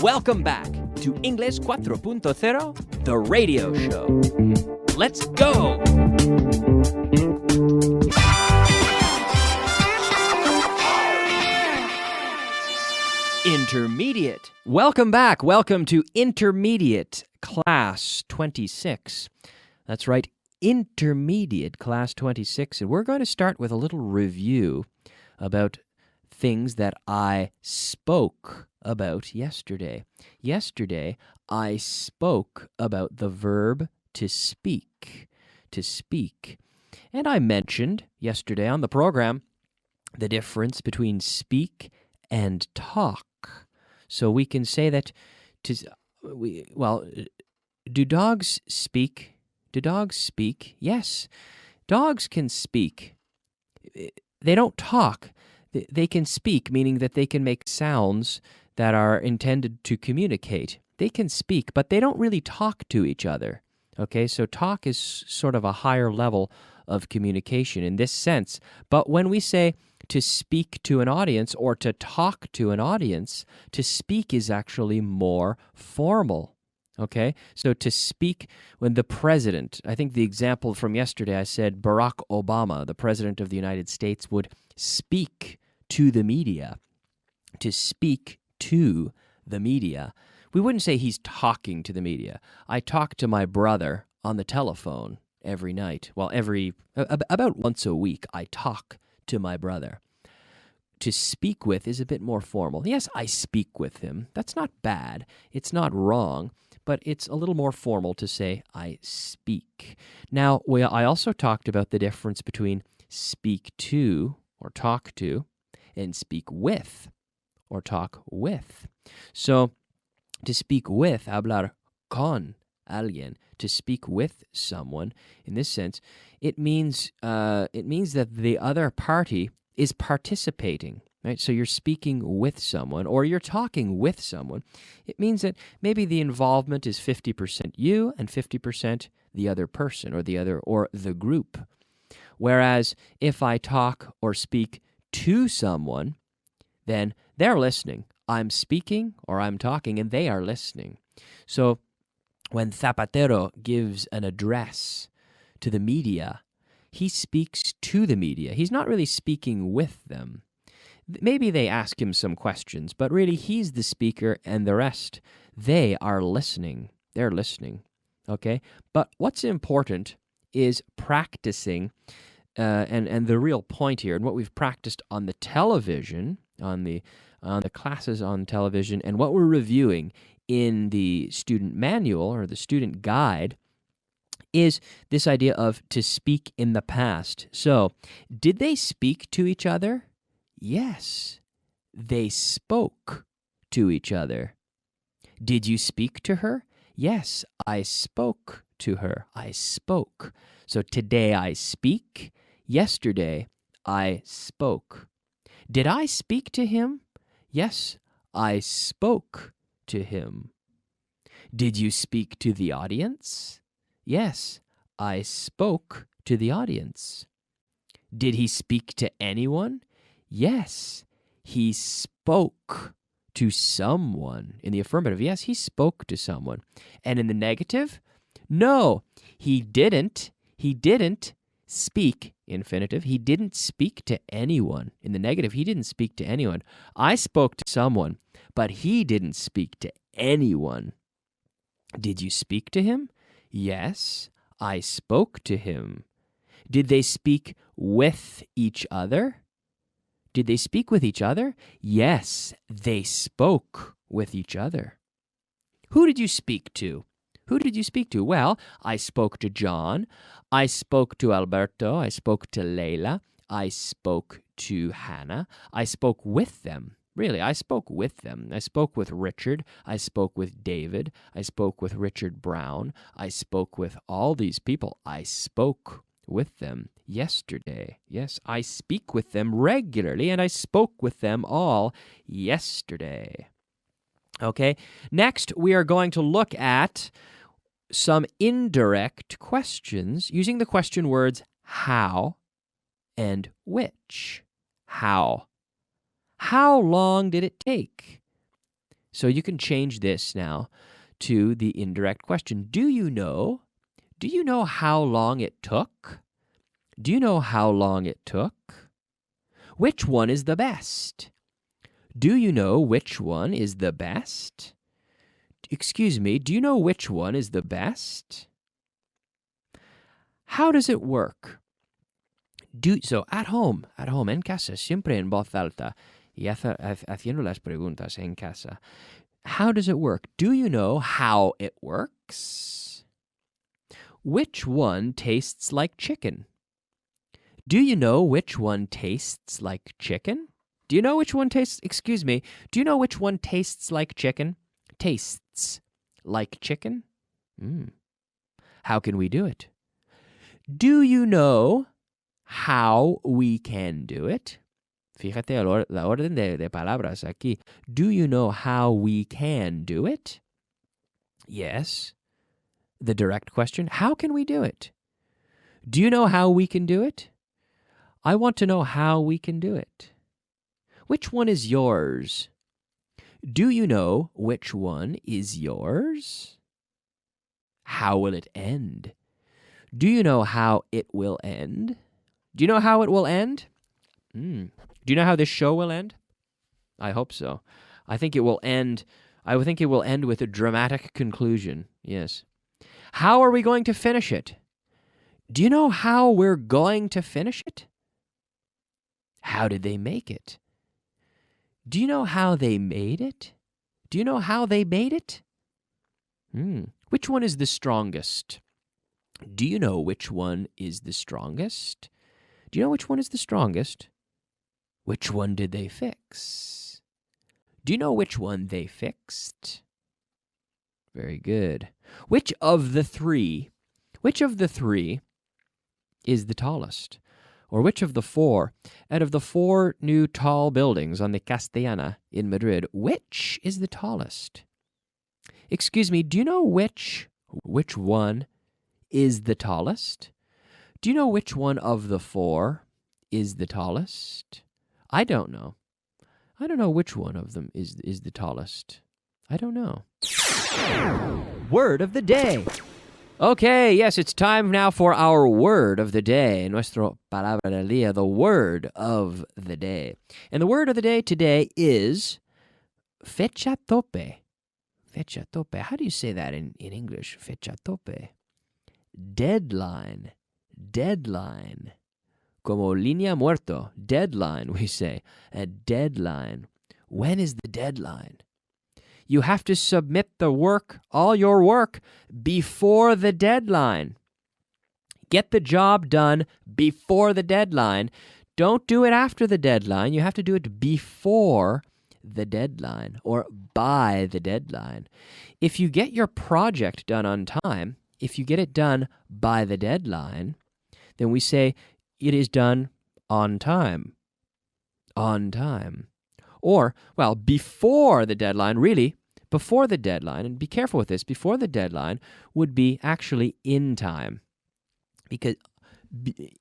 Welcome back to Inglés 4.0, the radio show. Let's go! Intermediate. Welcome back. Welcome to Intermediate Class 26. That's right, Intermediate Class 26. And we're going to start with a little review about things that I spoke about yesterday. Yesterday, I spoke about the verb to speak. To speak. And I mentioned yesterday on the program the difference between speak and talk. So we can say that, do dogs speak? Do dogs speak? Yes, dogs can speak. They don't talk. They can speak, meaning that they can make sounds that are intended to communicate. They can speak, but they don't really talk to each other. Okay, so talk is sort of a higher level of communication in this sense. But when we say to speak to an audience or to talk to an audience, to speak is actually more formal. Okay, so to speak when the president, I think the example from yesterday, I said Barack Obama, the president of the United States, would speak to the media. To speak to the media. We wouldn't say he's talking to the media. I talk to my brother on the telephone every night. Well, about once a week, I talk to my brother. To speak with is a bit more formal. Yes, I speak with him. That's not bad. It's not wrong, but it's a little more formal to say I speak. Now, I also talked about the difference between speak to or talk to and speak with or talk with. So, to speak with, hablar con alguien, to speak with someone, in this sense, it means that the other party is participating, right? So you're speaking with someone or you're talking with someone. It means that maybe the involvement is 50% you and 50% the other person or the group. Whereas if I talk or speak to someone, then they're listening. I'm speaking or I'm talking and they are listening. So when Zapatero gives an address to the media, he speaks to the media. He's not really speaking with them. Maybe they ask him some questions, but really he's the speaker and the rest, they are listening. They're listening, okay? But what's important is practicing, and the real point here, and what we've practiced on the television, on the classes on television, and what we're reviewing in the student manual or the student guide, is this idea of to speak in the past. So, did they speak to each other? Yes, they spoke to each other. Did you speak to her? Yes, I spoke to her. I spoke. So today I speak. Yesterday I spoke. Did I speak to him? Yes, I spoke to him. Did you speak to the audience? Yes, I spoke to the audience. Did he speak to anyone? Yes, he spoke to someone. In the affirmative, yes, he spoke to someone. And in the negative, no, he didn't. He didn't speak, infinitive. He didn't speak to anyone. In the negative, he didn't speak to anyone. I spoke to someone, but he didn't speak to anyone. Did you speak to him? Yes, I spoke to him. Did they speak with each other? Did they speak with each other? Yes, they spoke with each other. Who did you speak to? Who did you speak to? Well, I spoke to John. I spoke to Alberto. I spoke to Leila. I spoke to Hannah. I spoke with them. Really, I spoke with them. I spoke with Richard. I spoke with David. I spoke with Richard Brown. I spoke with all these people. I spoke with them yesterday. Yes, I speak with them regularly, and I spoke with them all yesterday. Okay, next we are going to look at some indirect questions using the question words how and which. How? How long did it take? So you can change this now to the indirect question. Do you know how long it took? Do you know how long it took? Which one is the best? Do you know which one is the best? Excuse me, do you know which one is the best? How does it work? So at home, en casa, siempre en voz alta, y haciendo las preguntas en casa. How does it work? Do you know how it works? Which one tastes like chicken? Do you know which one tastes like chicken? Do you know which one tastes, excuse me, do you know which one tastes like chicken? Tastes like chicken? How can we do it? Do you know how we can do it? Fíjate la orden de palabras aquí. Do you know how we can do it? Yes. The direct question, how can we do it? Do you know how we can do it? I want to know how we can do it. Which one is yours? Do you know which one is yours? How will it end? Do you know how it will end? Do you know how it will end? Do you know how this show will end? I hope so. I think it will end with a dramatic conclusion. Yes. How are we going to finish it? Do you know how we're going to finish it? How did they make it? Do you know how they made it? Do you know how they made it? Which one is the strongest? Do you know which one is the strongest? Do you know which one is the strongest? Which one did they fix? Do you know which one they fixed? Very good. Which of the three is the tallest? Or which of the four, out of the 4 new tall buildings on the Castellana in Madrid, which is the tallest? Excuse me, do you know which one is the tallest? Do you know which one of the 4 is the tallest? I don't know. I don't know which one of them is the tallest. I don't know. Word of the day. Okay, yes, it's time now for our word of the day. Nuestro palabra del día, the word of the day. And the word of the day today is fecha tope. Fecha tope. How do you say that in English? Fecha tope. Deadline. Deadline. Como línea muerto. Deadline, we say. A deadline. When is the deadline? You have to submit the work, all your work, before the deadline. Get the job done before the deadline. Don't do it after the deadline. You have to do it before the deadline or by the deadline. If you get your project done on time, if you get it done by the deadline, then we say it is done on time. On time. Or, well, before the deadline, really, before the deadline, and be careful with this, before the deadline would be actually in time. Because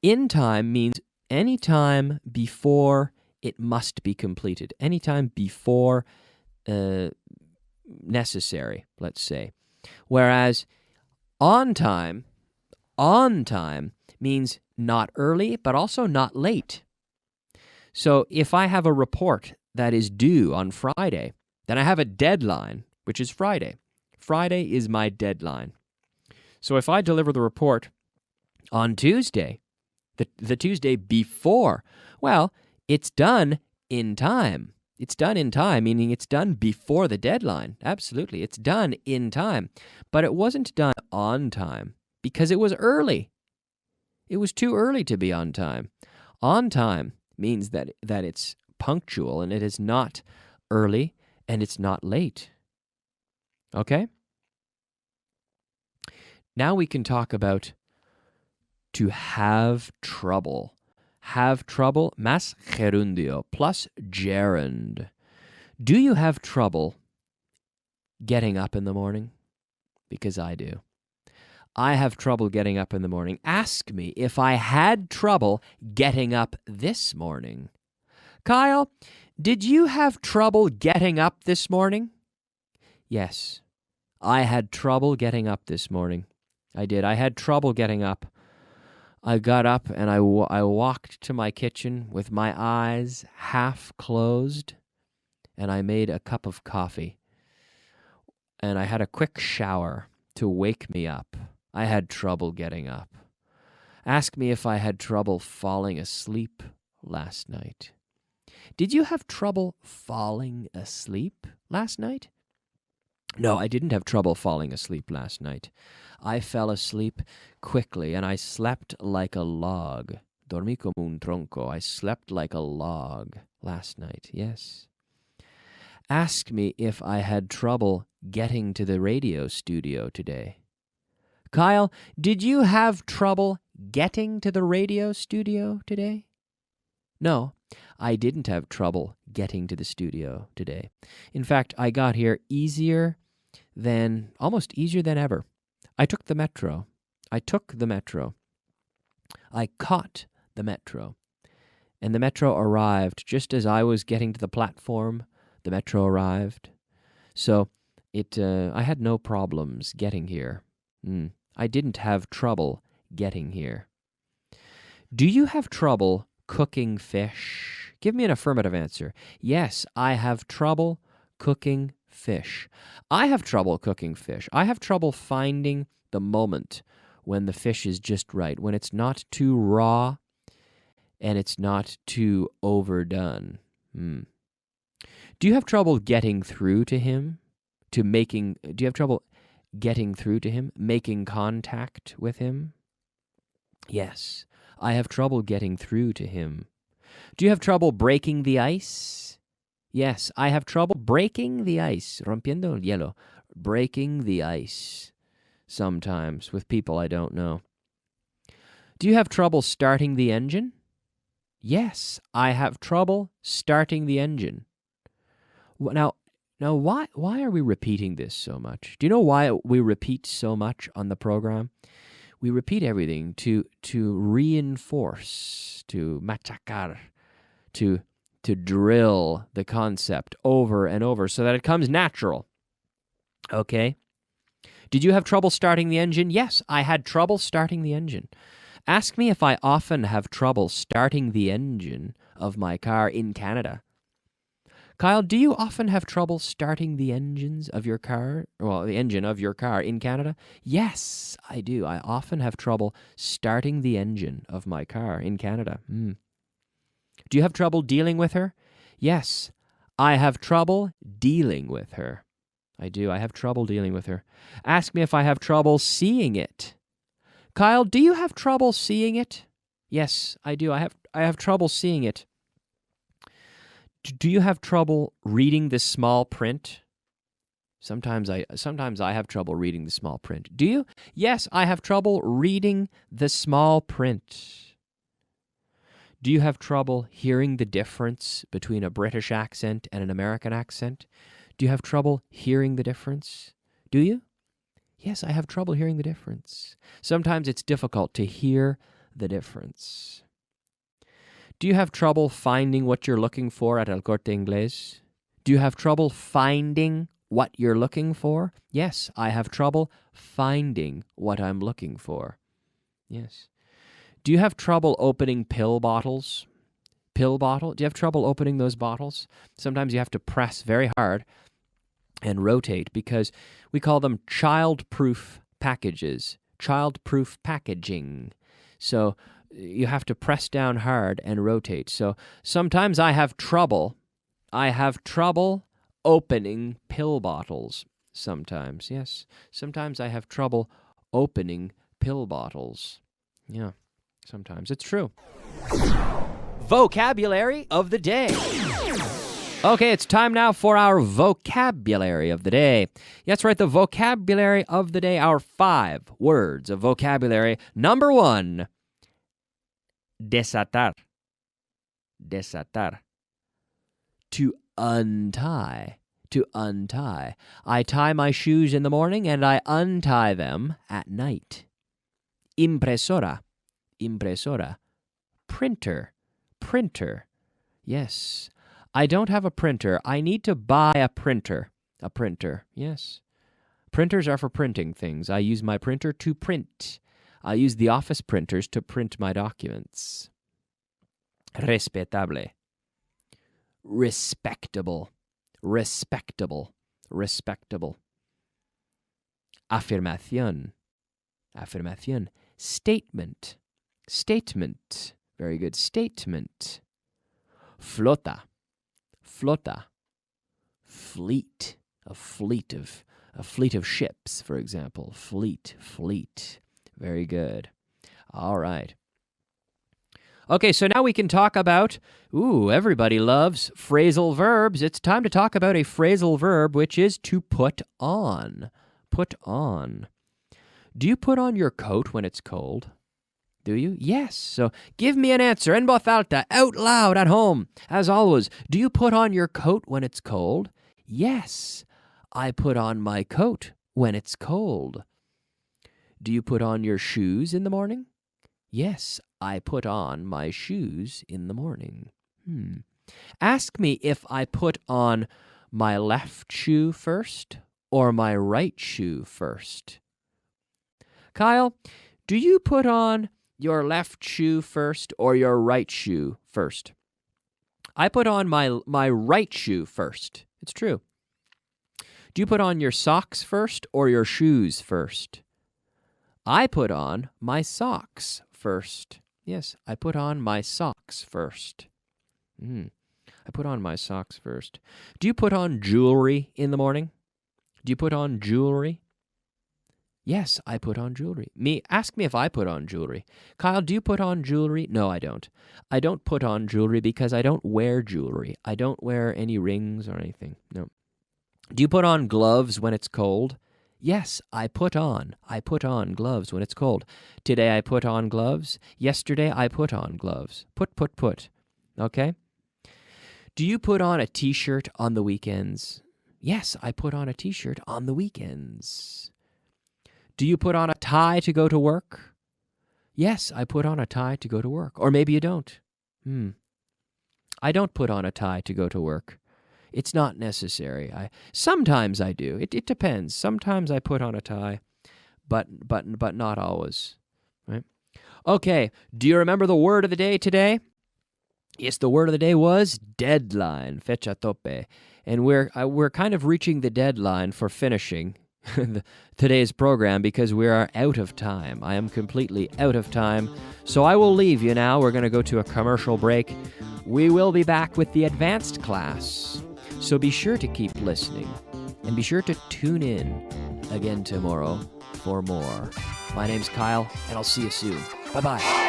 in time means any time before it must be completed, any time before necessary, let's say. Whereas on time means not early, but also not late. So if I have a report that is due on Friday, then I have a deadline, which is Friday. Friday is my deadline. So if I deliver the report on Tuesday, the Tuesday before, well, it's done in time. It's done in time, meaning it's done before the deadline. Absolutely, it's done in time. But it wasn't done on time because it was early. It was too early to be on time. On time means that it's punctual and it is not early and it's not late. Okay? Now we can talk about to have trouble. Have trouble, más gerundio, plus gerund. Do you have trouble getting up in the morning? Because I do. I have trouble getting up in the morning. Ask me if I had trouble getting up this morning. Kyle, did you have trouble getting up this morning? Yes, I had trouble getting up this morning. I did. I had trouble getting up. I got up and I walked to my kitchen with my eyes half closed, and I made a cup of coffee. And I had a quick shower to wake me up. I had trouble getting up. Ask me if I had trouble falling asleep last night. Did you have trouble falling asleep last night? No, I didn't have trouble falling asleep last night. I fell asleep quickly, and I slept like a log. Dormí como un tronco. I slept like a log last night, yes. Ask me if I had trouble getting to the radio studio today. Kyle, did you have trouble getting to the radio studio today? No, I didn't have trouble getting to the studio today. In fact, I got here almost easier than ever. I took the metro. I caught the metro. And the metro arrived just as I was getting to the platform. The metro arrived. So I had no problems getting here. I didn't have trouble getting here. Do you have trouble cooking fish? Give me an affirmative answer. Yes, I have trouble cooking fish. I have trouble cooking fish. I have trouble finding the moment when the fish is just right, when it's not too raw and it's not too overdone. Do you have trouble getting through to him? Do you have trouble getting through to him, making contact with him? Yes, I have trouble getting through to him. Do you have trouble breaking the ice? Yes, I have trouble breaking the ice. Rompiendo el hielo. Breaking the ice. Sometimes with people I don't know. Do you have trouble starting the engine? Yes, I have trouble starting the engine. Now, why are we repeating this so much? Do you know why we repeat so much on the program? We repeat everything to reinforce, to machacar, to drill the concept over and over so that it comes natural. Okay? Did you have trouble starting the engine? Yes, I had trouble starting the engine. Ask me if I often have trouble starting the engine of my car in Canada. Kyle, do you often have trouble starting the engines of your car? Well, the engine of your car in Canada? Yes, I do. I often have trouble starting the engine of my car in Canada. Do you have trouble dealing with her? Yes, I have trouble dealing with her. I do. I have trouble dealing with her. Ask me if I have trouble seeing it. Kyle, do you have trouble seeing it? Yes, I do. I have trouble seeing it. Do you have trouble reading the small print? Sometimes I have trouble reading the small print. Do you? Yes, I have trouble reading the small print. Do you have trouble hearing the difference between a British accent and an American accent? Do you have trouble hearing the difference? Do you? Yes, I have trouble hearing the difference. Sometimes it's difficult to hear the difference. Do you have trouble finding what you're looking for at El Corte Inglés? Do you have trouble finding what you're looking for? Yes, I have trouble finding what I'm looking for. Yes. Do you have trouble opening pill bottles? Pill bottle? Do you have trouble opening those bottles? Sometimes you have to press very hard and rotate because we call them child-proof packages, child-proof packaging. So you have to press down hard and rotate. So sometimes I have trouble opening pill bottles. Sometimes, yes. Sometimes I have trouble opening pill bottles. Yeah, sometimes. It's true. Vocabulary of the day. Okay, it's time now for our vocabulary of the day. That's right, the vocabulary of the day, our 5 words of vocabulary. Number 1, desatar. Desatar. To untie. To untie. I tie my shoes in the morning and I untie them at night. Impresora. Impresora. Printer. Printer. Yes. I don't have a printer. I need to buy a printer. A printer, yes. Printers are for printing things. I use my printer to print. I use the office printers to print my documents. Respetable. Respectable. Respectable. Respectable. Afirmación. Afirmación. Statement. Statement. Very good. Statement. Flota. Flota. Fleet. A fleet of ships, for example. Fleet. Fleet. Very good. All right. Okay, so now we can talk about, everybody loves phrasal verbs. It's time to talk about a phrasal verb, which is to put on. Put on. Do you put on your coat when it's cold? Do you? Yes. So give me an answer en voz alta, out loud at home. As always, do you put on your coat when it's cold? Yes. I put on my coat when it's cold. Do you put on your shoes in the morning? Yes, I put on my shoes in the morning. Ask me if I put on my left shoe first or my right shoe first. Kyle, do you put on your left shoe first or your right shoe first? I put on my right shoe first. It's true. Do you put on your socks first or your shoes first? I put on my socks first. Yes, I put on my socks first. I put on my socks first. Do you put on jewelry in the morning? Do you put on jewelry? Yes, I put on jewelry. Ask me if I put on jewelry. Kyle, do you put on jewelry? No, I don't. I don't put on jewelry because I don't wear jewelry. I don't wear any rings or anything. No. Do you put on gloves when it's cold? Yes, I put on gloves when it's cold. Today I put on gloves. Yesterday I put on gloves. Put. Okay? Do you put on a t-shirt on the weekends? Yes, I put on a t-shirt on the weekends. Do you put on a tie to go to work? Yes, I put on a tie to go to work. Or maybe you don't. I don't put on a tie to go to work. It's not necessary. Sometimes I do. It depends. Sometimes I put on a tie, but not always. Right? Okay. Do you remember the word of the day today? Yes, the word of the day was deadline, fecha tope, and we're kind of reaching the deadline for finishing today's program because we are out of time. I am completely out of time, so I will leave you now. We're going to go to a commercial break. We will be back with the advanced class. So be sure to keep listening, and be sure to tune in again tomorrow for more. My name's Kyle, and I'll see you soon. Bye-bye.